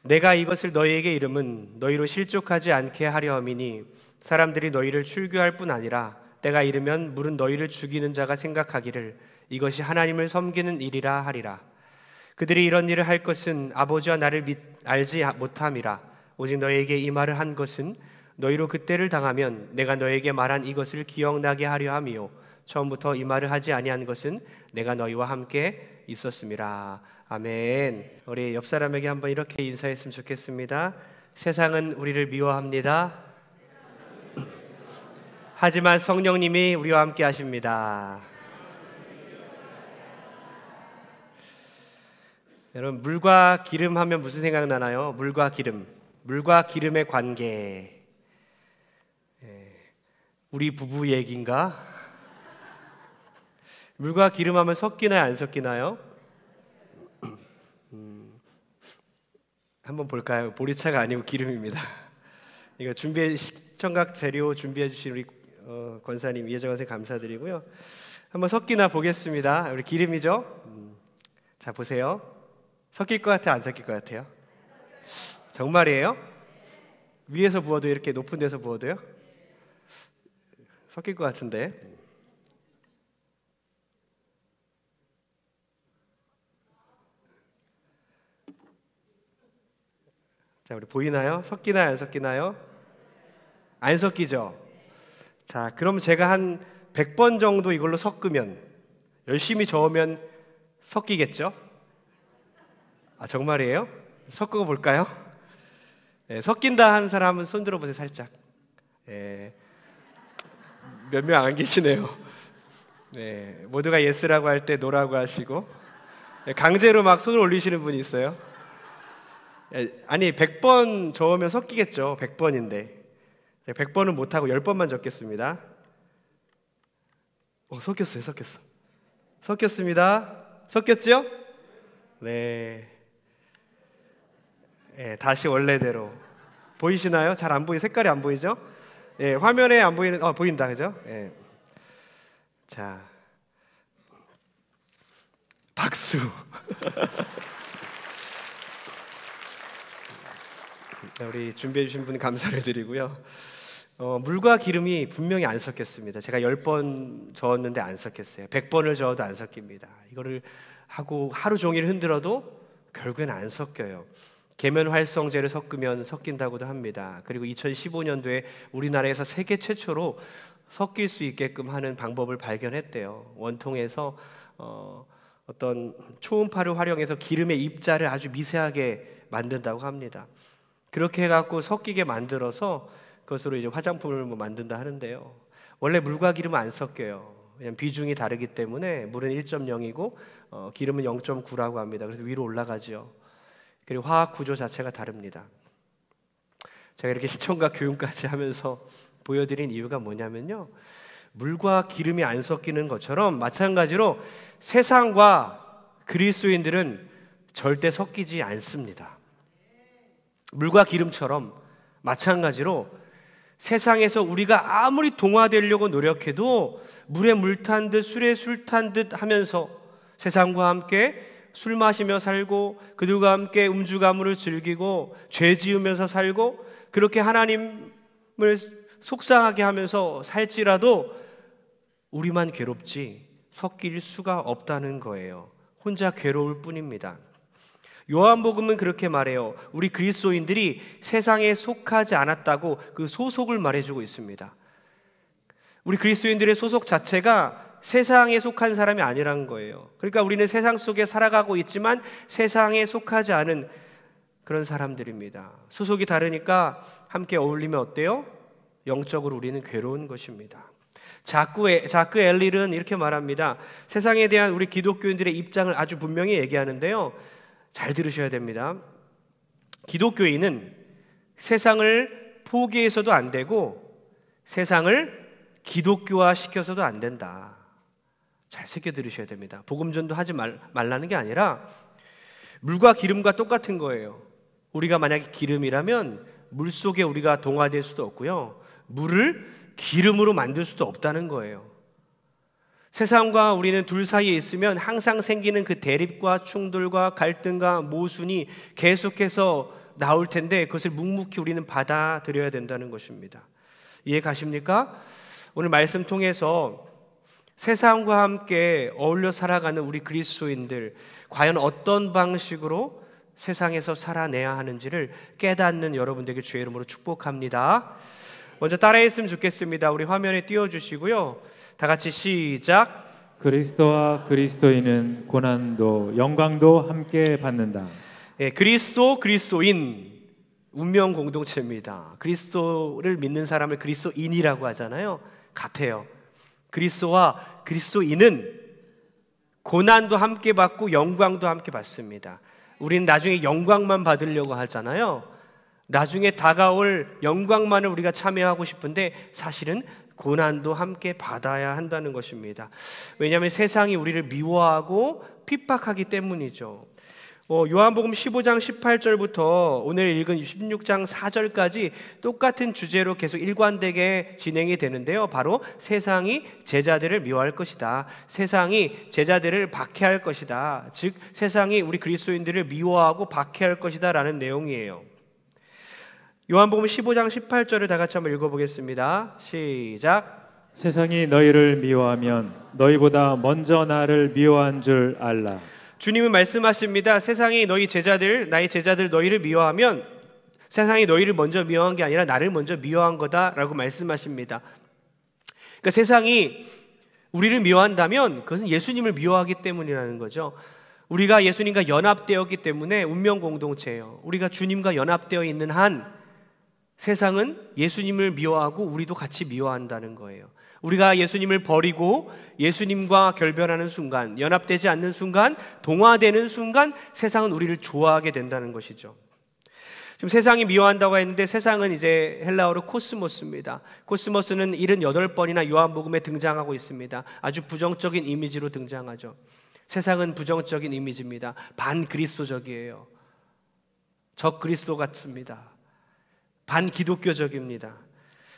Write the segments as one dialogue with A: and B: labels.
A: 내가 이것을 너희에게 이름은 너희로 실족하지 않게 하려 함이니 사람들이 너희를 출교할 뿐 아니라 때가 이르면 물은 너희를 죽이는 자가 생각하기를 이것이 하나님을 섬기는 일이라 하리라. 그들이 이런 일을 할 것은 아버지와 나를 알지 못함이라. 오직 너희에게 이 말을 한 것은 너희로 그때를 당하면 내가 너희에게 말한 이것을 기억나게 하려 함이요 처음부터 이 말을 하지 아니한 것은 내가 너희와 함께 있었음이라. 아멘. 우리 옆 사람에게 한번 이렇게 인사했으면 좋겠습니다. 세상은 우리를 미워합니다. 하지만 성령님이 우리와 함께 하십니다. 여러분, 물과 기름 하면 무슨 생각 나나요? 물과 기름. 물과 기름의 관계. 우리 부부 얘기인가? 물과 기름 하면 섞이나요? 안 섞이나요? 한번 볼까요? 보리차가 아니고 기름입니다. 이거 시청각 재료 준비해 주신 우리 권사님, 이혜정 선생님 감사드리고요. 한번 섞이나 보겠습니다. 우리 기름이죠? 자, 보세요. 섞일 것 같아요? 안 섞일 것 같아요? 정말이에요? 위에서 부어도 이렇게 높은 데서 부어도요? 섞일 것 같은데. 자, 우리 보이나요? 섞이나요? 안 섞이나요? 안 섞이죠? 자, 그럼 제가 한 100번 정도 이걸로 섞으면, 열심히 저으면 섞이겠죠? 아, 정말이에요? 섞어 볼까요? 네, 섞인다 하는 사람은 손 들어보세요, 살짝. 네, 몇 명 안 계시네요. 네, 모두가 예스라고 할 때 노라고 하시고, 네, 강제로 막 손을 올리시는 분이 있어요. 아니, 100번 저으면 섞이겠죠. 100번인데 100번은 못하고 10번만 적겠습니다. 섞였어요. 섞였습니다. 섞였죠? 네. 다시 원래대로. 보이시나요? 잘 안 보이, 색깔이 안 보이죠? 화면에 안 보이는, 보인다, 그죠? 자, 박수. 우리 준비해 주신 분 감사를 드리고요. 물과 기름이 분명히 안 섞였습니다. 제가 10번 저었는데 안 섞였어요. 100번을 저어도 안 섞입니다. 이거를 하고 하루 종일 흔들어도 결국엔 안 섞여요. 계면활성제를 섞으면 섞인다고도 합니다. 그리고 2015년도에 우리나라에서 세계 최초로 섞일 수 있게끔 하는 방법을 발견했대요. 원통에서 어떤 초음파를 활용해서 기름의 입자를 아주 미세하게 만든다고 합니다. 그렇게 해갖고 섞이게 만들어서 그것으로 이제 화장품을 만든다 하는데요. 원래 물과 기름은 안 섞여요. 그냥 비중이 다르기 때문에 물은 1.0이고 기름은 0.9라고 합니다. 그래서 위로 올라가죠. 그리고 화학 구조 자체가 다릅니다. 제가 이렇게 시청각 교육까지 하면서 보여드린 이유가 뭐냐면요, 물과 기름이 안 섞이는 것처럼 마찬가지로 세상과 그리스도인들은 절대 섞이지 않습니다. 물과 기름처럼 마찬가지로 세상에서 우리가 아무리 동화되려고 노력해도 물에 물 탄 듯 술에 술 탄 듯 하면서 세상과 함께 술 마시며 살고 그들과 함께 음주가물을 즐기고 죄 지으면서 살고 그렇게 하나님을 속상하게 하면서 살지라도 우리만 괴롭지 섞일 수가 없다는 거예요. 혼자 괴로울 뿐입니다. 요한복음은 그렇게 말해요. 우리 그리스도인들이 세상에 속하지 않았다고 그 소속을 말해주고 있습니다. 우리 그리스도인들의 소속 자체가 세상에 속한 사람이 아니라는 거예요. 그러니까 우리는 세상 속에 살아가고 있지만 세상에 속하지 않은 그런 사람들입니다. 소속이 다르니까 함께 어울리면 어때요? 영적으로 우리는 괴로운 것입니다. 자크 엘릴은 이렇게 말합니다. 세상에 대한 우리 기독교인들의 입장을 아주 분명히 얘기하는데요, 잘 들으셔야 됩니다. 기독교인은 세상을 포기해서도 안 되고 세상을 기독교화 시켜서도 안 된다. 잘 새겨 들으셔야 됩니다. 복음전도 하지 말라는 게 아니라 물과 기름과 똑같은 거예요. 우리가 만약에 기름이라면 물 속에 우리가 동화될 수도 없고요, 물을 기름으로 만들 수도 없다는 거예요. 세상과 우리는 둘 사이에 있으면 항상 생기는 그 대립과 충돌과 갈등과 모순이 계속해서 나올 텐데 그것을 묵묵히 우리는 받아들여야 된다는 것입니다. 이해 가십니까? 오늘 말씀 통해서 세상과 함께 어울려 살아가는 우리 그리스도인들, 과연 어떤 방식으로 세상에서 살아내야 하는지를 깨닫는 여러분들에게 주의 이름으로 축복합니다. 먼저 따라했으면 좋겠습니다. 우리 화면에 띄워주시고요. 다 같이 시작.
B: 그리스도와 그리스도인은 고난도 영광도 함께 받는다.
A: 예, 그리스도, 그리스도인 운명 공동체입니다. 그리스도를 믿는 사람을 그리스도인이라고 하잖아요. 같아요. 그리스도와 그리스도인은 고난도 함께 받고 영광도 함께 받습니다. 우리는 나중에 영광만 받으려고 하잖아요. 나중에 다가올 영광만을 우리가 참여하고 싶은데 사실은 고난도 함께 받아야 한다는 것입니다. 왜냐하면 세상이 우리를 미워하고 핍박하기 때문이죠. 요한복음 15장 18절부터 오늘 읽은 16장 4절까지 똑같은 주제로 계속 일관되게 진행이 되는데요. 바로 세상이 제자들을 미워할 것이다. 세상이 제자들을 박해할 것이다. 즉 세상이 우리 그리스도인들을 미워하고 박해할 것이다 라는 내용이에요. 요한복음 15장 18절을 다 같이 한번 읽어보겠습니다. 시작.
B: 세상이 너희를 미워하면 너희보다 먼저 나를 미워한 줄 알라.
A: 주님은 말씀하십니다. 세상이 너희 제자들, 나의 제자들 너희를 미워하면 세상이 너희를 먼저 미워한 게 아니라 나를 먼저 미워한 거다라고 말씀하십니다. 그러니까 세상이 우리를 미워한다면 그것은 예수님을 미워하기 때문이라는 거죠. 우리가 예수님과 연합되었기 때문에 운명 공동체예요. 우리가 주님과 연합되어 있는 한 세상은 예수님을 미워하고 우리도 같이 미워한다는 거예요. 우리가 예수님을 버리고 예수님과 결별하는 순간, 연합되지 않는 순간, 동화되는 순간 세상은 우리를 좋아하게 된다는 것이죠. 지금 세상이 미워한다고 했는데 세상은 이제 헬라어로 코스모스입니다. 코스모스는 78번이나 요한복음에 등장하고 있습니다. 아주 부정적인 이미지로 등장하죠. 세상은 부정적인 이미지입니다. 반그리스도적이에요. 적그리스도 같습니다. 반기독교적입니다.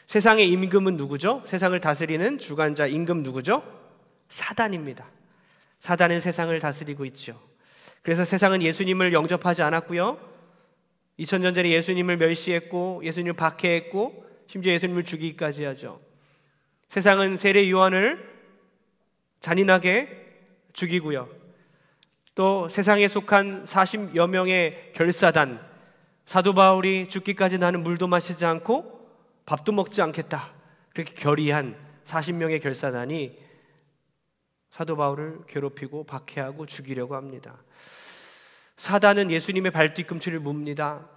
A: 세상의 임금은 누구죠? 세상을 다스리는 주관자 임금 누구죠? 사단입니다. 사단은 세상을 다스리고 있죠. 그래서 세상은 예수님을 영접하지 않았고요. 2000년 전에 예수님을 멸시했고 예수님을 박해했고 심지어 예수님을 죽이기까지 하죠. 세상은 세례 요한을 잔인하게 죽이고요. 또 세상에 속한 40여 명의 결사단, 사도 바울이 죽기까지 나는 물도 마시지 않고 밥도 먹지 않겠다 그렇게 결의한 40명의 결사단이 사도 바울을 괴롭히고 박해하고 죽이려고 합니다. 사단은 예수님의 발뒤꿈치를 뭅니다.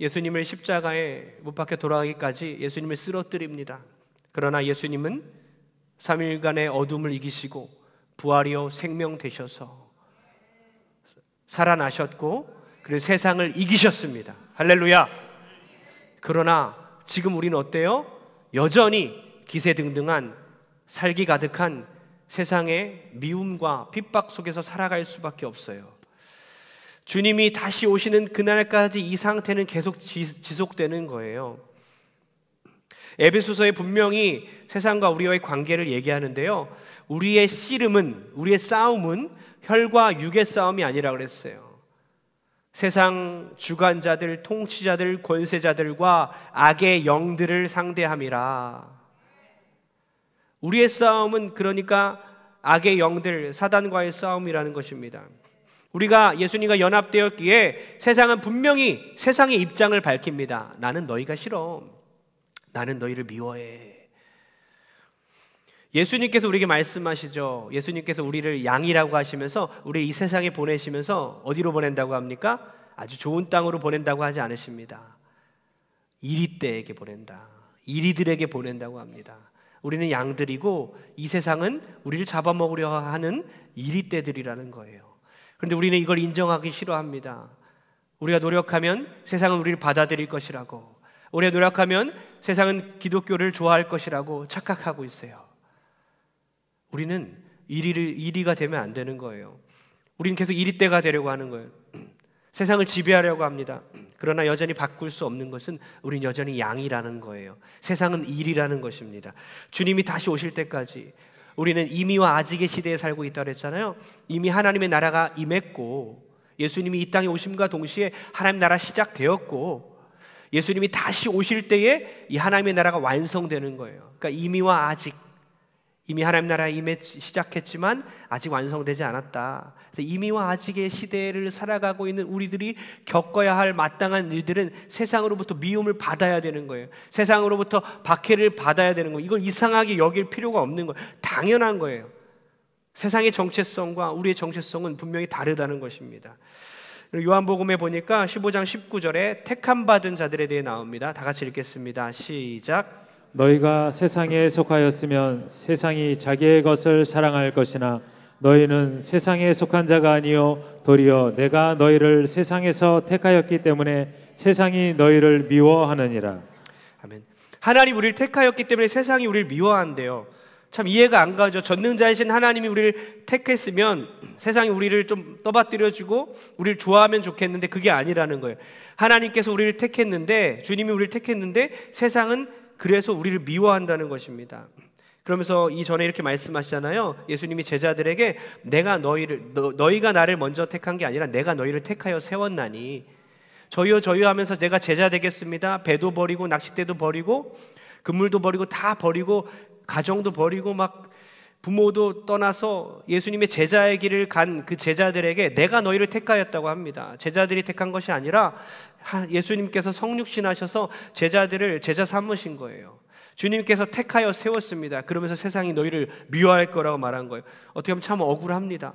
A: 예수님을 십자가에 못 박혀 돌아가기까지 예수님을 쓰러뜨립니다. 그러나 예수님은 3일간의 어둠을 이기시고 부활이요 생명 되셔서 살아나셨고 그리고 세상을 이기셨습니다. 할렐루야. 그러나 지금 우리는 어때요? 여전히 기세등등한 살기 가득한 세상의 미움과 핍박 속에서 살아갈 수밖에 없어요. 주님이 다시 오시는 그날까지 이 상태는 계속 지속되는 거예요. 에베소서에 분명히 세상과 우리와의 관계를 얘기하는데요. 우리의 씨름은, 우리의 싸움은 혈과 육의 싸움이 아니라 그랬어요. 세상 주관자들, 통치자들, 권세자들과 악의 영들을 상대함이라. 우리의 싸움은 그러니까 악의 영들, 사단과의 싸움이라는 것입니다. 우리가 예수님과 연합되었기에 세상은 분명히 세상의 입장을 밝힙니다. 나는 너희가 싫어. 나는 너희를 미워해. 예수님께서 우리에게 말씀하시죠. 예수님께서 우리를 양이라고 하시면서 우리를 이 세상에 보내시면서 어디로 보낸다고 합니까? 아주 좋은 땅으로 보낸다고 하지 않으십니다. 이리떼에게 보낸다. 이리들에게 보낸다고 합니다. 우리는 양들이고 이 세상은 우리를 잡아먹으려 하는 이리떼들이라는 거예요. 그런데 우리는 이걸 인정하기 싫어합니다. 우리가 노력하면 세상은 우리를 받아들일 것이라고, 우리가 노력하면 세상은 기독교를 좋아할 것이라고 착각하고 있어요. 우리는 이리가 되면 안 되는 거예요. 우리는 계속 이리떼가 되려고 하는 거예요. 세상을 지배하려고 합니다. 그러나 여전히 바꿀 수 없는 것은 우리는 여전히 양이라는 거예요. 세상은 일이라는 것입니다. 주님이 다시 오실 때까지 우리는 이미와 아직의 시대에 살고 있다고 그랬잖아요. 이미 하나님의 나라가 임했고 예수님이 이 땅에 오심과 동시에 하나님 나라 시작되었고 예수님이 다시 오실 때에 이 하나님의 나라가 완성되는 거예요. 그러니까 이미와 아직, 이미 하나님 나라에 시작했지만 아직 완성되지 않았다. 그래서 이미와 아직의 시대를 살아가고 있는 우리들이 겪어야 할 마땅한 일들은 세상으로부터 미움을 받아야 되는 거예요. 세상으로부터 박해를 받아야 되는 거예요. 이걸 이상하게 여길 필요가 없는 거예요. 당연한 거예요. 세상의 정체성과 우리의 정체성은 분명히 다르다는 것입니다. 요한복음에 보니까 15장 19절에 택함 받은 자들에 대해 나옵니다. 다 같이 읽겠습니다. 시작.
B: 너희가 세상에 속하였으면 세상이 자기의 것을 사랑할 것이나 너희는 세상에 속한 자가 아니요 도리어 내가 너희를 세상에서 택하였기 때문에 세상이 너희를 미워하느니라.
A: 아멘. 하나님 우리를 택하였기 때문에 세상이 우리를 미워한대요. 참 이해가 안 가죠. 전능자이신 하나님이 우리를 택했으면 세상이 우리를 좀 떠받들여주고 우리를 좋아하면 좋겠는데 그게 아니라는 거예요. 하나님께서 우리를 택했는데, 주님이 우리를 택했는데 세상은 그래서 우리를 미워한다는 것입니다. 그러면서 이전에 이렇게 말씀하시잖아요. 예수님이 제자들에게 내가 너희가 나를 먼저 택한 게 아니라 내가 너희를 택하여 세웠나니 저희요 저희요 하면서 내가 제자 되겠습니다. 배도 버리고 낚싯대도 버리고 그물도 버리고 다 버리고 가정도 버리고 막 부모도 떠나서 예수님의 제자의 길을 간 그 제자들에게 내가 너희를 택하였다고 합니다. 제자들이 택한 것이 아니라 예수님께서 성육신하셔서 제자들을 제자 삼으신 거예요. 주님께서 택하여 세웠습니다. 그러면서 세상이 너희를 미워할 거라고 말한 거예요. 어떻게 보면 참 억울합니다.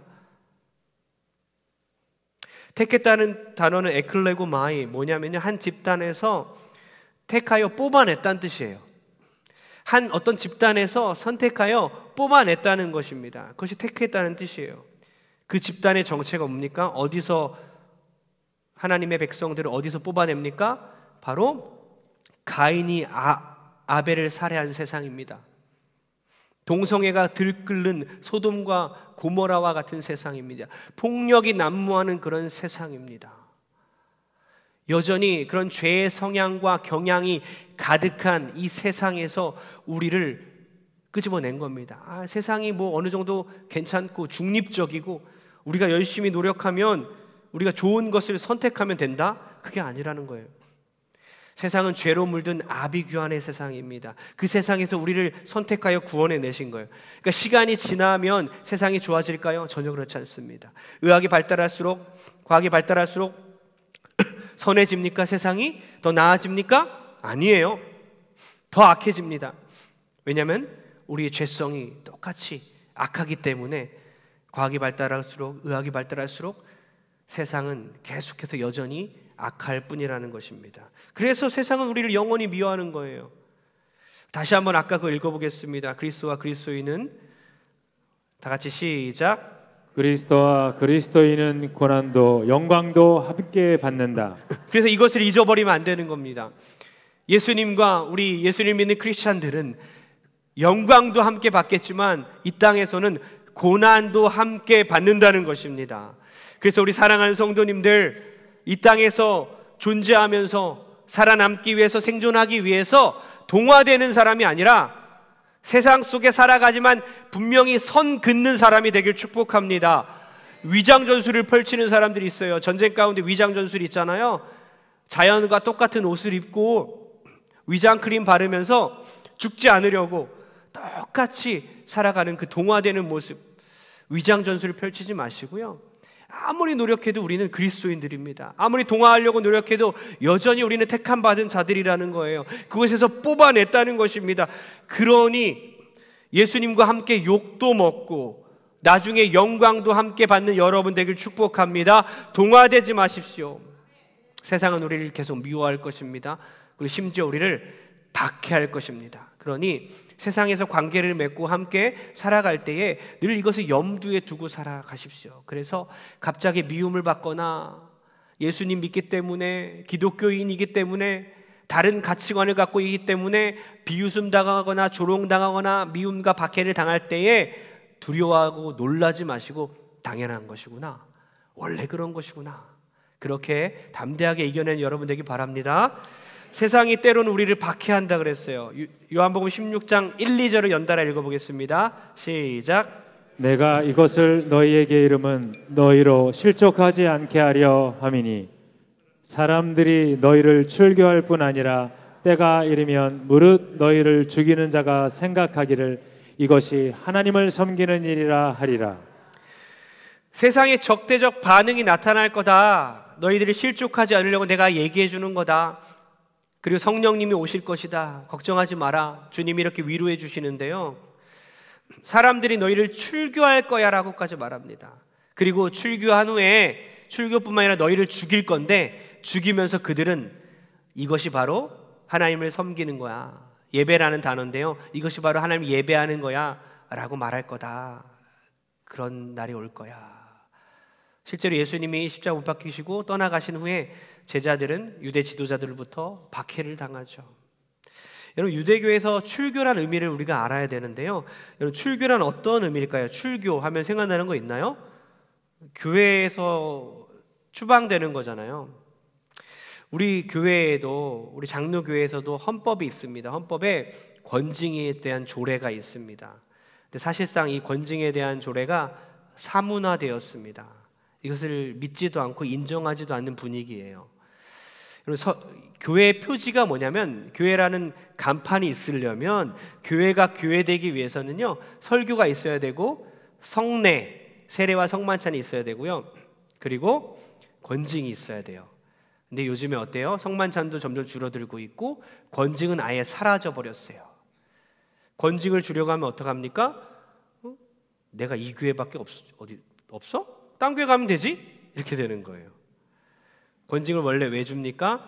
A: 택했다는 단어는 에클레고마이, 뭐냐면요 한 집단에서 택하여 뽑아냈다는 뜻이에요. 한 어떤 집단에서 선택하여 뽑아냈다는 것입니다. 그것이 택했다는 뜻이에요. 그 집단의 정체가 뭡니까? 어디서 하나님의 백성들을 어디서 뽑아냅니까? 바로 가인이 아벨을 살해한 세상입니다. 동성애가 들끓는 소돔과 고모라와 같은 세상입니다. 폭력이 난무하는 그런 세상입니다. 여전히 그런 죄의 성향과 경향이 가득한 이 세상에서 우리를 끄집어낸 겁니다. 세상이 뭐 어느 정도 괜찮고 중립적이고 우리가 열심히 노력하면 우리가 좋은 것을 선택하면 된다? 그게 아니라는 거예요. 세상은 죄로 물든 아비규환의 세상입니다. 그 세상에서 우리를 선택하여 구원해 내신 거예요. 그러니까 시간이 지나면 세상이 좋아질까요? 전혀 그렇지 않습니다. 의학이 발달할수록, 과학이 발달할수록 선해집니까? 세상이 더 나아집니까? 아니에요. 더 악해집니다. 왜냐하면 우리의 죄성이 똑같이 악하기 때문에 과학이 발달할수록, 의학이 발달할수록 세상은 계속해서 여전히 악할 뿐이라는 것입니다. 그래서 세상은 우리를 영원히 미워하는 거예요. 다시 한번 아까 그거 읽어보겠습니다. 그리스도와 그리스도인은 다 같이 시작.
B: 그리스도와 그리스도인은 고난도 영광도 함께 받는다.
A: 그래서 이것을 잊어버리면 안 되는 겁니다. 예수님과 우리 예수님 믿는 크리스찬들은 영광도 함께 받겠지만 이 땅에서는 고난도 함께 받는다는 것입니다. 그래서 우리 사랑하는 성도님들, 이 땅에서 존재하면서 살아남기 위해서, 생존하기 위해서 동화되는 사람이 아니라 세상 속에 살아가지만 분명히 선 긋는 사람이 되길 축복합니다. 위장 전술을 펼치는 사람들이 있어요. 전쟁 가운데 위장 전술이 있잖아요. 자연과 똑같은 옷을 입고 위장 크림 바르면서 죽지 않으려고 똑같이 살아가는 그 동화되는 모습, 위장 전술을 펼치지 마시고요. 아무리 노력해도 우리는 그리스도인들입니다. 아무리 동화하려고 노력해도 여전히 우리는 택함 받은 자들이라는 거예요. 그것에서 뽑아냈다는 것입니다. 그러니 예수님과 함께 욕도 먹고 나중에 영광도 함께 받는 여러분 되길 축복합니다. 동화되지 마십시오. 세상은 우리를 계속 미워할 것입니다. 그리고 심지어 우리를 박해할 것입니다. 그러니 세상에서 관계를 맺고 함께 살아갈 때에 늘 이것을 염두에 두고 살아가십시오. 그래서 갑자기 미움을 받거나 예수님 믿기 때문에, 기독교인이기 때문에, 다른 가치관을 갖고 있기 때문에 비웃음 당하거나 조롱당하거나 미움과 박해를 당할 때에 두려워하고 놀라지 마시고 당연한 것이구나, 원래 그런 것이구나, 그렇게 담대하게 이겨낸 여러분 되기 바랍니다. 세상이 때로는 우리를 박해한다 그랬어요. 요한복음 16장 1, 2절을 연달아 읽어보겠습니다. 시작.
B: 내가 이것을 너희에게 이름은 너희로 실족하지 않게 하려 함이니 사람들이 너희를 출교할 뿐 아니라 때가 이르면 무릇 너희를 죽이는 자가 생각하기를 이것이 하나님을 섬기는 일이라 하리라.
A: 세상에 적대적 반응이 나타날 거다. 너희들이 실족하지 않으려고 내가 얘기해 주는 거다. 그리고 성령님이 오실 것이다. 걱정하지 마라. 주님이 이렇게 위로해 주시는데요, 사람들이 너희를 출교할 거야 라고까지 말합니다. 그리고 출교한 후에 출교뿐만 아니라 너희를 죽일 건데, 죽이면서 그들은 이것이 바로 하나님을 섬기는 거야. 예배라는 단어인데요, 이것이 바로 하나님 예배하는 거야 라고 말할 거다. 그런 날이 올 거야. 실제로 예수님이 십자가 못 박히시고 떠나가신 후에 제자들은 유대 지도자들로부터 박해를 당하죠. 여러분, 유대교에서 출교란 의미를 우리가 알아야 되는데요, 여러분, 출교란 어떤 의미일까요? 출교하면 생각나는 거 있나요? 교회에서 추방되는 거잖아요. 우리 교회에도, 우리 장로교회에서도 헌법이 있습니다. 헌법에 권징에 대한 조례가 있습니다. 근데 사실상 이 권징에 대한 조례가 사문화되었습니다. 이것을 믿지도 않고 인정하지도 않는 분위기예요. 교회의 표지가 뭐냐면, 교회라는 간판이 있으려면 교회가 교회되기 위해서는요, 설교가 있어야 되고 성례, 세례와 성만찬이 있어야 되고요, 그리고 권징이 있어야 돼요. 근데 요즘에 어때요? 성만찬도 점점 줄어들고 있고 권징은 아예 사라져 버렸어요. 권징을 주려고 하면 어떡합니까? 내가 이 교회밖에 어디 없어? 딴 교회 가면 되지? 이렇게 되는 거예요. 권징을 원래 왜 줍니까?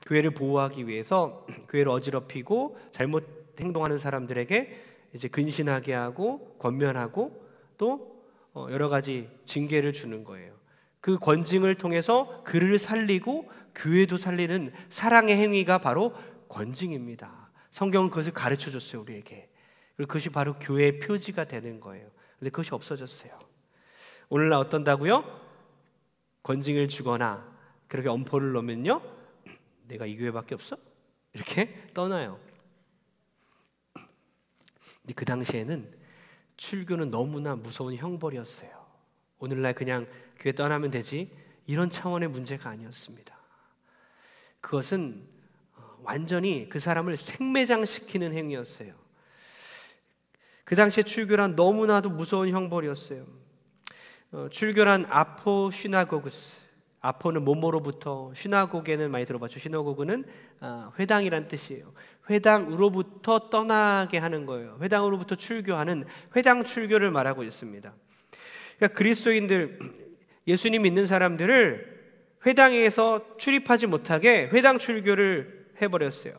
A: 교회를 보호하기 위해서 교회를 어지럽히고 잘못 행동하는 사람들에게 이제 근신하게 하고 권면하고 또 여러 가지 징계를 주는 거예요. 그 권징을 통해서 그를 살리고 교회도 살리는 사랑의 행위가 바로 권징입니다. 성경은 그것을 가르쳐 줬어요, 우리에게. 그리고 그것이 바로 교회의 표지가 되는 거예요. 근데 그것이 없어졌어요. 오늘날 어떤다고요? 권징을 주거나 그렇게 엄포를 놓으면요, 내가 이 교회밖에 없어? 이렇게 떠나요. 근데 그 당시에는 출교는 너무나 무서운 형벌이었어요. 오늘날 그냥 교회 떠나면 되지, 이런 차원의 문제가 아니었습니다. 그것은 완전히 그 사람을 생매장시키는 행위였어요. 그 당시에 출교란 너무나도 무서운 형벌이었어요. 출교란 아포 시나고그스, 아포는 뭐뭐로부터, 시나고게는 많이 들어봤죠. 시나고그는 회당이란 뜻이에요. 회당으로부터 떠나게 하는 거예요. 회당으로부터 출교하는 회당 출교를 말하고 있습니다. 그러니까 그리스도인들, 예수님 믿는 사람들을 회당에서 출입하지 못하게 회당 출교를 해버렸어요.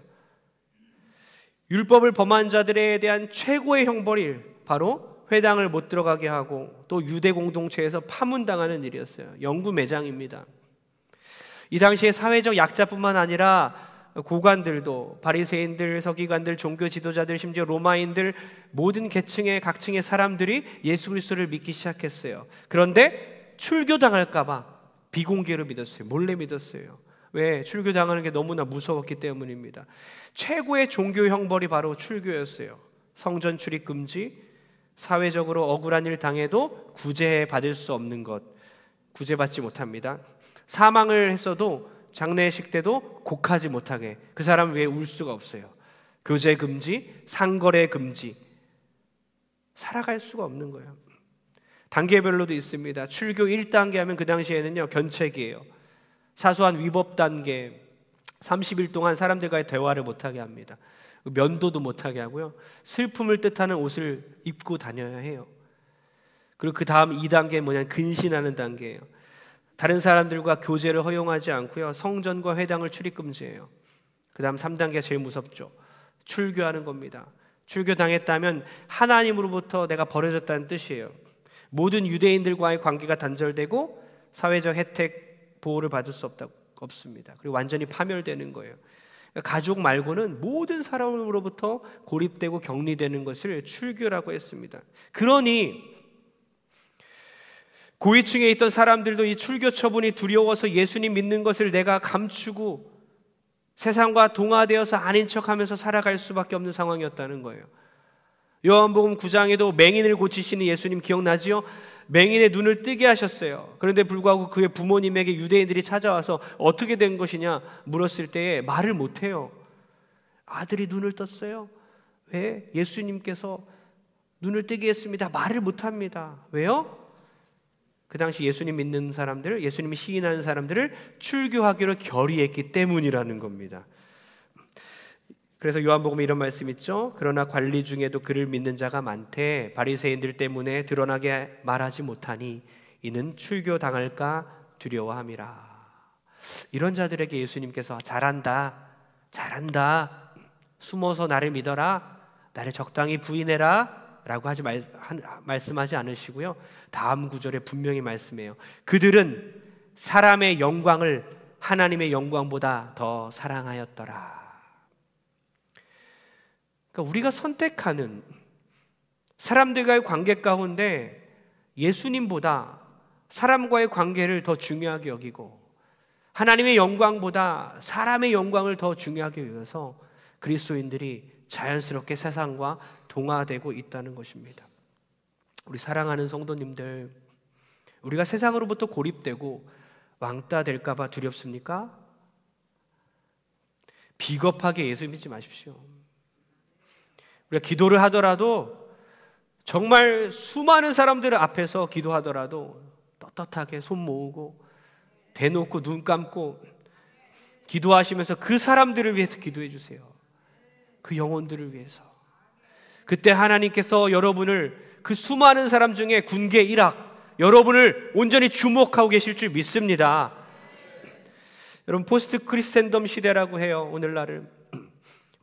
A: 율법을 범한 자들에 대한 최고의 형벌이 바로 회당을 못 들어가게 하고 또 유대 공동체에서 파문당하는 일이었어요. 영구매장입니다. 이 당시에 사회적 약자뿐만 아니라 고관들도, 바리새인들, 서기관들, 종교 지도자들, 심지어 로마인들, 모든 계층의 각층의 사람들이 예수 그리스도를 믿기 시작했어요. 그런데 출교당할까 봐 비공개로 믿었어요. 몰래 믿었어요. 왜? 출교당하는 게 너무나 무서웠기 때문입니다. 최고의 종교 형벌이 바로 출교였어요. 성전 출입 금지, 사회적으로 억울한 일 당해도 구제받을 수 없는 것, 구제받지 못합니다. 사망을 했어도 장례식 때도 곡하지 못하게, 그 사람 위에 울 수가 없어요. 교제 금지, 상거래 금지, 살아갈 수가 없는 거예요. 단계별로도 있습니다. 출교 1단계 하면 그 당시에는요, 견책이에요. 사소한 위법 단계, 30일 동안 사람들과의 대화를 못하게 합니다. 면도도 못하게 하고요, 슬픔을 뜻하는 옷을 입고 다녀야 해요. 그리고 그 다음 2단계는 뭐냐면 근신하는 단계예요. 다른 사람들과 교제를 허용하지 않고요, 성전과 회당을 출입 금지해요. 그 다음 3단계가 제일 무섭죠. 출교하는 겁니다. 출교당했다면 하나님으로부터 내가 버려졌다는 뜻이에요. 모든 유대인들과의 관계가 단절되고 사회적 혜택, 보호를 받을 수 없습니다. 그리고 완전히 파멸되는 거예요. 가족 말고는 모든 사람으로부터 고립되고 격리되는 것을 출교라고 했습니다. 그러니 고위층에 있던 사람들도 이 출교 처분이 두려워서 예수님 믿는 것을 내가 감추고 세상과 동화되어서 아닌 척하면서 살아갈 수밖에 없는 상황이었다는 거예요. 요한복음 9장에도 맹인을 고치시는 예수님 기억나지요? 맹인의 눈을 뜨게 하셨어요. 그런데 불구하고 그의 부모님에게 유대인들이 찾아와서 어떻게 된 것이냐 물었을 때에 말을 못해요. 아들이 눈을 떴어요. 왜? 예수님께서 눈을 뜨게 했습니다. 말을 못합니다. 왜요? 그 당시 예수님 믿는 사람들, 예수님이 시인하는 사람들을 출교하기로 결의했기 때문이라는 겁니다. 그래서 요한복음에 이런 말씀 있죠. 그러나 관리 중에도 그를 믿는 자가 많되 바리새인들 때문에 드러나게 말하지 못하니 이는 출교당할까 두려워함이라. 이런 자들에게 예수님께서 잘한다, 잘한다, 숨어서 나를 믿어라, 나를 적당히 부인해라 라고 말씀하지 않으시고요, 다음 구절에 분명히 말씀해요. 그들은 사람의 영광을 하나님의 영광보다 더 사랑하였더라. 그러니까 우리가 선택하는 사람들과의 관계 가운데 예수님보다 사람과의 관계를 더 중요하게 여기고 하나님의 영광보다 사람의 영광을 더 중요하게 여겨서 그리스도인들이 자연스럽게 세상과 동화되고 있다는 것입니다. 우리 사랑하는 성도님들, 우리가 세상으로부터 고립되고 왕따 될까 봐 두렵습니까? 비겁하게 예수 믿지 마십시오. 우리가 기도를 하더라도 정말 수많은 사람들 앞에서 기도하더라도 떳떳하게 손 모으고 대놓고 눈 감고 기도하시면서 그 사람들을 위해서 기도해 주세요. 그 영혼들을 위해서. 그때 하나님께서 여러분을 그 수많은 사람 중에 군계 일학 여러분을 온전히 주목하고 계실 줄 믿습니다. 여러분, 포스트 크리스텐덤 시대라고 해요. 오늘날을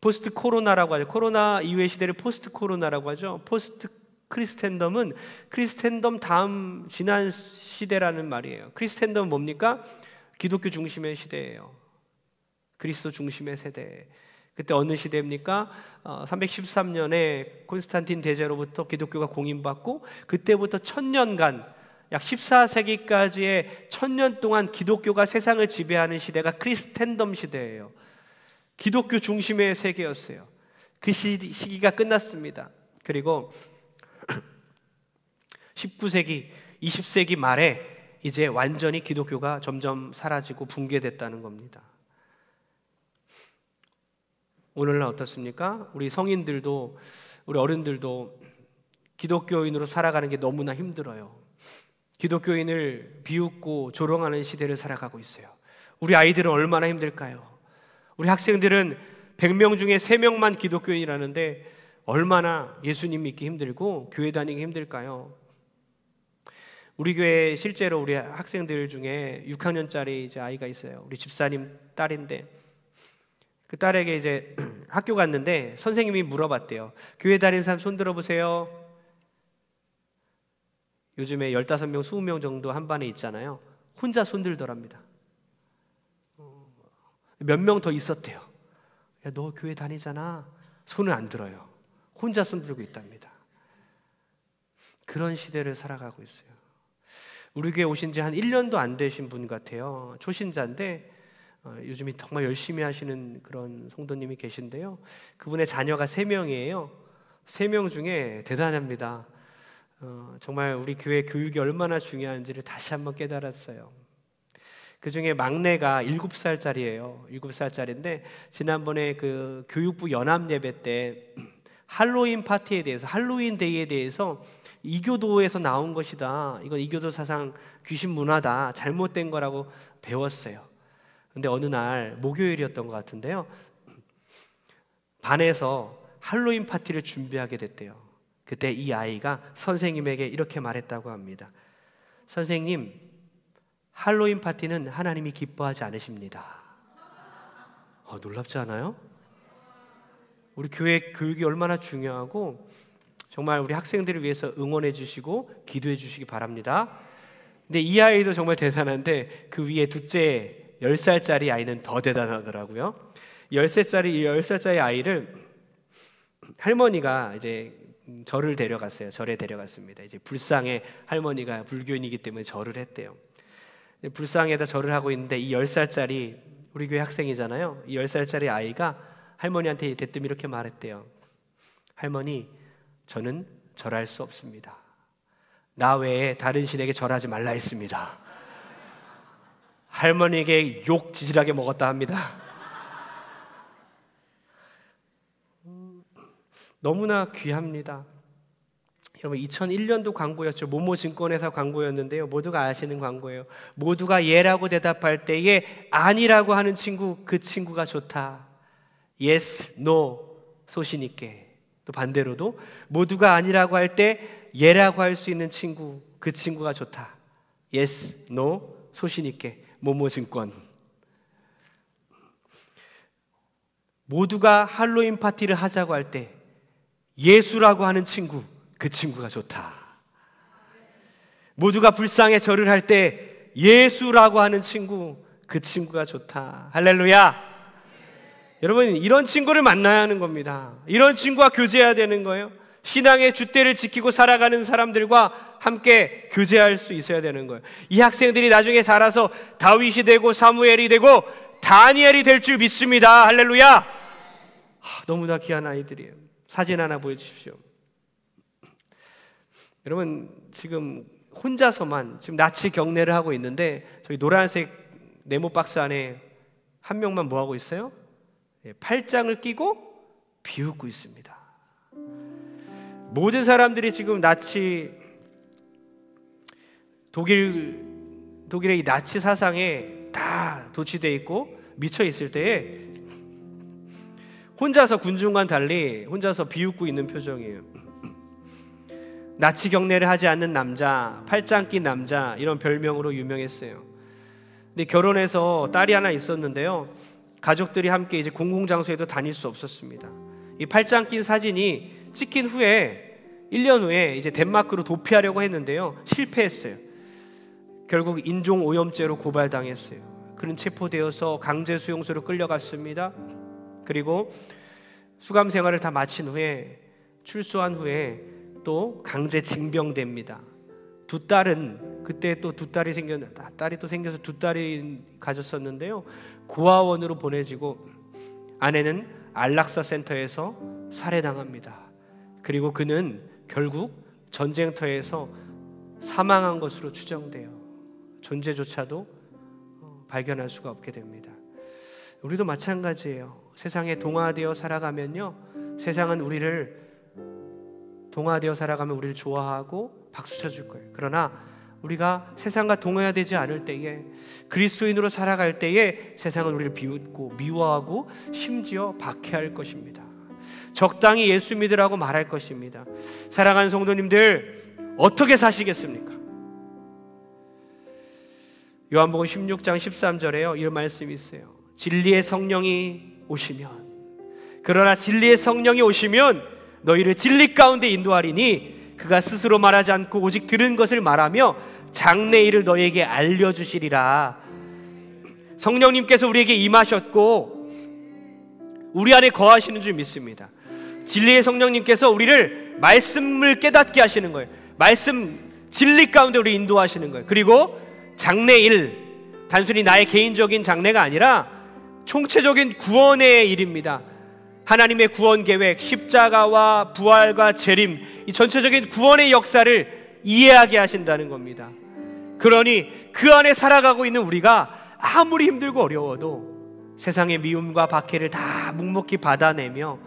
A: 포스트 코로나라고 하죠. 코로나 이후의 시대를 포스트 코로나라고 하죠. 포스트 크리스텐덤은 크리스텐덤 다음 지난 시대라는 말이에요. 크리스텐덤은 뭡니까? 기독교 중심의 시대예요. 그리스도 중심의 세대. 그때 어느 시대입니까? 313년에 콘스탄틴 대제로부터 기독교가 공인받고 그때부터 1000년간 약 14세기까지의 1000년 동안 기독교가 세상을 지배하는 시대가 크리스텐덤 시대예요. 기독교 중심의 세계였어요. 그 시기가 끝났습니다. 그리고 19세기, 20세기 말에 이제 완전히 기독교가 점점 사라지고 붕괴됐다는 겁니다. 오늘날 어떻습니까? 우리 성인들도 우리 어른들도 기독교인으로 살아가는 게 너무나 힘들어요. 기독교인을 비웃고 조롱하는 시대를 살아가고 있어요. 우리 아이들은 얼마나 힘들까요? 우리 학생들은 100명 중에 3명만 기독교인이라는데 얼마나 예수님 믿기 힘들고 교회 다니기 힘들까요? 우리 교회에 실제로 우리 학생들 중에 6학년짜리 이제 아이가 있어요. 우리 집사님 딸인데 그 딸에게 이제 학교 갔는데 선생님이 물어봤대요. 교회 다니는 사람 손 들어보세요. 요즘에 15명, 20명 정도 한 반에 있잖아요. 혼자 손 들더랍니다. 몇 명 더 있었대요. 야, 너 교회 다니잖아. 손을 안 들어요. 혼자 손 들고 있답니다. 그런 시대를 살아가고 있어요. 우리 교회 오신 지 한 1년도 안 되신 분 같아요. 초신자인데 요즘에 정말 열심히 하시는 그런 성도님이 계신데요. 그분의 자녀가 3명이에요. 3명 중에 대단합니다. 정말 우리 교회 교육이 얼마나 중요한지를 다시 한번 깨달았어요. 그 중에 막내가 7살짜리예요. 7살짜리인데 지난번에 그 교육부 연합 예배 때 할로윈 파티에 대해서, 할로윈 데이에 대해서 이교도에서 나온 것이다. 이건 이교도 사상 귀신 문화다. 잘못된 거라고 배웠어요. 근데 어느 날 목요일이었던 것 같은데요. 반에서 할로윈 파티를 준비하게 됐대요. 그때 이 아이가 선생님에게 이렇게 말했다고 합니다. 선생님, 할로윈 파티는 하나님이 기뻐하지 않으십니다. 놀랍지 않아요? 우리 교회 교육이 얼마나 중요하고 정말 우리 학생들을 위해서 응원해 주시고 기도해 주시기 바랍니다. 근데 이 아이도 정말 대단한데 그 위에 둘째 10살짜리 아이는 더 대단하더라고요. 10살짜리 아이를 할머니가 이제 절을 데려갔어요. 절에 데려갔습니다. 이제 불상에 할머니가 불교인이기 때문에 절을 했대요. 불상에다 절을 하고 있는데 이 10살짜리 우리 교회 학생이잖아요. 이 10살짜리 아이가 할머니한테 대뜸 이렇게 말했대요. 할머니, 저는 절할 수 없습니다. 나 외에 다른 신에게 절하지 말라 했습니다. 할머니에게 욕 지질하게 먹었다 합니다. 너무나 귀합니다. 여러분, 2001년도 광고였죠. 모모증권회사 광고였는데요. 모두가 아시는 광고예요. 모두가 예라고 대답할 때에 아니라고 하는 친구, 그 친구가 좋다. Yes, no, 소신 있게. 또 반대로도 모두가 아니라고 할 때 예라고 할 수 있는 친구, 그 친구가 좋다. Yes, no, 소신 있게. 모모증권. 모두가 할로윈 파티를 하자고 할 때 예수라고 하는 친구, 그 친구가 좋다. 모두가 불쌍해 절을 할 때 예수라고 하는 친구, 그 친구가 좋다. 할렐루야. 여러분, 이런 친구를 만나야 하는 겁니다. 이런 친구와 교제해야 되는 거예요. 신앙의 줏대를 지키고 살아가는 사람들과 함께 교제할 수 있어야 되는 거예요. 이 학생들이 나중에 자라서 다윗이 되고 사무엘이 되고 다니엘이 될 줄 믿습니다. 할렐루야. 너무나 귀한 아이들이에요. 사진 하나 보여주십시오. 여러분, 지금 혼자서만 지금 나치 경례를 하고 있는데 저희 노란색 네모 박스 안에 한 명만 뭐 하고 있어요? 팔짱을 끼고 비웃고 있습니다. 모든 사람들이 지금 독일의 이 나치 사상에 다 도취되어 있고 미쳐 있을 때에 혼자서 군중과는 달리 혼자서 비웃고 있는 표정이에요. 나치 경례를 하지 않는 남자, 팔짱 낀 남자, 이런 별명으로 유명했어요. 근데 결혼해서 딸이 하나 있었는데요, 가족들이 함께 이제 공공장소에도 다닐 수 없었습니다. 이 팔짱 낀 사진이 찍힌 후에 1년 후에 이제 덴마크로 도피하려고 했는데요, 실패했어요. 결국 인종오염죄로 고발당했어요. 그는 체포되어서 강제 수용소로 끌려갔습니다. 그리고 수감 생활을 다 마친 후에 출소한 후에 또 강제 징병됩니다. 두 딸은 그때 또 두 딸이 생겨서 두 딸이 가졌었는데요, 고아원으로 보내지고 아내는 안락사 센터에서 살해당합니다. 그리고 그는 결국 전쟁터에서 사망한 것으로 추정돼요. 존재조차도 발견할 수가 없게 됩니다. 우리도 마찬가지예요. 세상에 동화되어 살아가면요, 세상은 우리를 동화되어 살아가면 우리를 좋아하고 박수 쳐줄 거예요. 그러나 우리가 세상과 동화되지 않을 때에, 그리스도인으로 살아갈 때에 세상은 우리를 비웃고 미워하고 심지어 박해할 것입니다. 적당히 예수 믿으라고 말할 것입니다. 사랑하는 성도님들, 어떻게 사시겠습니까? 요한복음 16장 13절에요, 이런 말씀이 있어요. 진리의 성령이 오시면, 그러나 진리의 성령이 오시면 너희를 진리 가운데 인도하리니 그가 스스로 말하지 않고 오직 들은 것을 말하며 장래일을 너희에게 알려주시리라. 성령님께서 우리에게 임하셨고 우리 안에 거하시는 줄 믿습니다. 진리의 성령님께서 우리를 말씀을 깨닫게 하시는 거예요. 말씀, 진리 가운데 우리 인도하시는 거예요. 그리고 장래일, 단순히 나의 개인적인 장래가 아니라 총체적인 구원의 일입니다. 하나님의 구원 계획, 십자가와 부활과 재림, 이 전체적인 구원의 역사를 이해하게 하신다는 겁니다. 그러니 그 안에 살아가고 있는 우리가 아무리 힘들고 어려워도 세상의 미움과 박해를 다 묵묵히 받아내며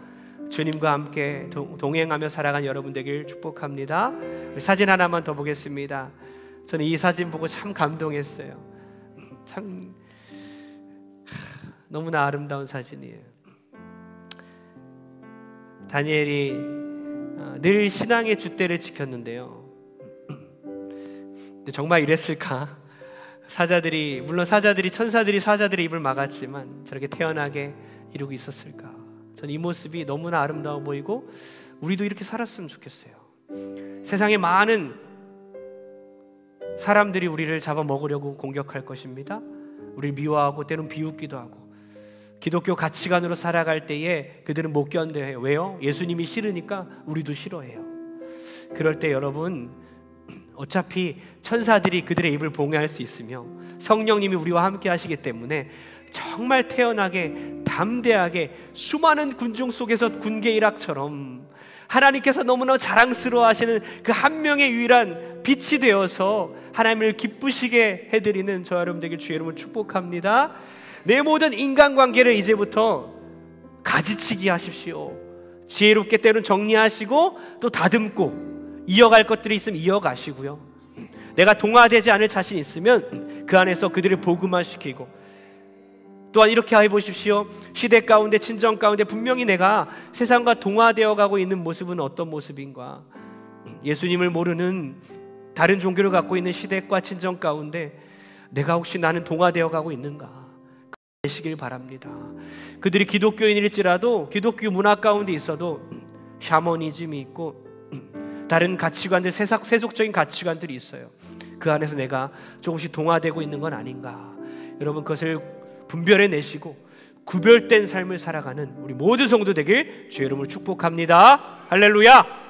A: 주님과 함께 동행하며 살아간 여러분 되길 축복합니다. 사진 하나만 더 보겠습니다. 저는 이 사진 보고 참 감동했어요. 참 너무나 아름다운 사진이에요. 다니엘이 늘 신앙의 줏대를 지켰는데요, 근데 정말 이랬을까? 물론 사자들이, 천사들이 사자들의 입을 막았지만 저렇게 태연하게 이루고 있었을까? 전 이 모습이 너무나 아름다워 보이고 우리도 이렇게 살았으면 좋겠어요. 세상에 많은 사람들이 우리를 잡아먹으려고 공격할 것입니다. 우리를 미워하고 때론 비웃기도 하고, 기독교 가치관으로 살아갈 때에 그들은 못 견뎌해요. 왜요? 예수님이 싫으니까 우리도 싫어해요. 그럴 때 여러분, 어차피 천사들이 그들의 입을 봉해할 수 있으며 성령님이 우리와 함께 하시기 때문에 정말 태연하게 담대하게 수많은 군중 속에서 군계 일학처럼 하나님께서 너무나 자랑스러워하시는 그 한 명의 유일한 빛이 되어서 하나님을 기쁘시게 해드리는 저와 여러분 되길 주의 이름으로 축복합니다. 내 모든 인간관계를 이제부터 가지치기 하십시오. 지혜롭게 때로는 정리하시고 또 다듬고 이어갈 것들이 있으면 이어가시고요. 내가 동화되지 않을 자신 있으면 그 안에서 그들을 복음화시키고, 또한 이렇게 해보십시오. 시대 가운데, 친정 가운데 분명히 내가 세상과 동화되어 가고 있는 모습은 어떤 모습인가? 예수님을 모르는 다른 종교를 갖고 있는 시대과 친정 가운데 내가 혹시 나는 동화되어 가고 있는가? 아시길 바랍니다. 그들이 기독교인일지라도 기독교 문화 가운데 있어도 샤머니즘이 있고 다른 가치관들, 세속적인 가치관들이 있어요. 그 안에서 내가 조금씩 동화되고 있는 건 아닌가? 여러분, 그것을 분별해내시고 구별된 삶을 살아가는 우리 모든 성도 되길 주의 이름으로 축복합니다. 할렐루야!